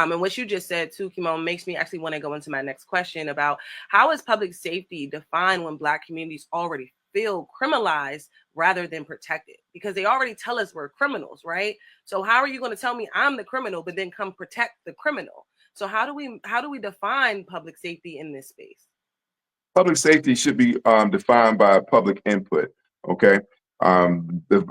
And what you just said too, Kimon, makes me actually want to go into my next question about how is public safety defined when Black communities already feel criminalized rather than protected? Because they already tell us we're criminals, right? So how are you going to tell me I'm the criminal, but then come protect the criminal? So how do we define public safety in this space? Public safety should be defined by public input. Okay. The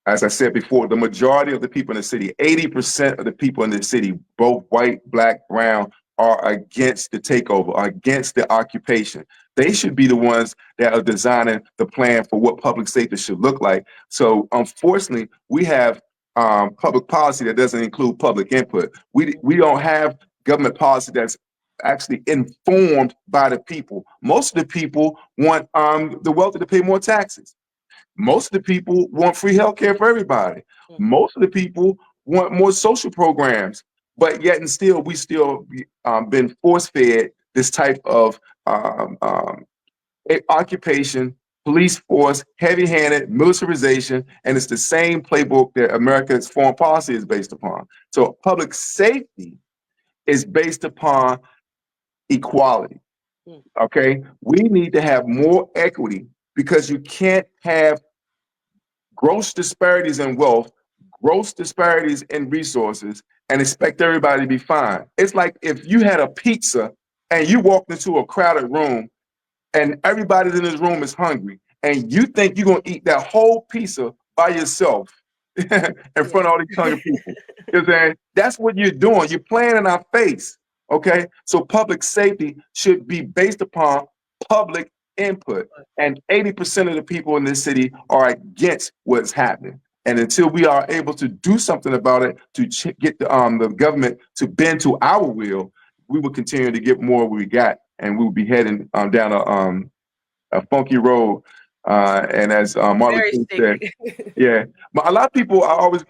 As I said before, the majority of the people in the city, 80% of the people in the city, both white, black, brown, are against the takeover, are against the occupation. They should be the ones that are designing the plan for what public safety should look like. So unfortunately, we have public policy that doesn't include public input. We don't have government policy that's actually informed by the people. Most of the people want the wealthy to pay more taxes. Most of the people want free health care for everybody. Most of the people want more social programs, but yet and still, we still been force fed this type of occupation, police force, heavy handed militarization, and it's the same playbook that America's foreign policy is based upon. So public safety is based upon equality. Okay, we need to have more equity because you can't have gross disparities in wealth, gross disparities in resources, and expect everybody to be fine. It's like if you had a pizza and you walked into a crowded room and everybody in this room is hungry, and you think you're gonna eat that whole pizza by yourself in front of all these hungry people. You know what I'm saying? That's what you're doing. You're playing in our face. Okay. So public safety should be based upon public input. And 80% of the people in this city are against what's happening. And until we are able to do something about it to get the government to bend to our will, we will continue to get more we got, and we will be heading down a funky road. And as Martin Very King said, sticky. yeah, but a lot of people, I always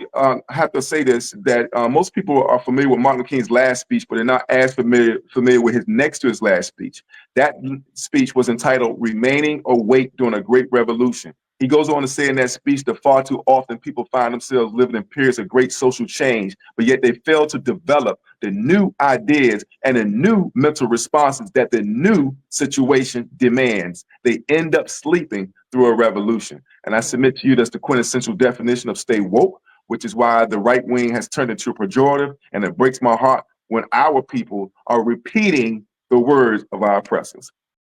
have to say this, that most people are familiar with Martin Luther King's last speech, but they're not as familiar with his next to his last speech. That speech was entitled "Remaining Awake During a Great Revolution." He goes on to say in that speech that far too often people find themselves living in periods of great social change, but yet they fail to develop the new ideas and the new mental responses that the new situation demands. They end up sleeping through a revolution. And I submit to you that's the quintessential definition of stay woke, which is why the right wing has turned into a pejorative. And it breaks my heart when our people are repeating the words of our oppressors.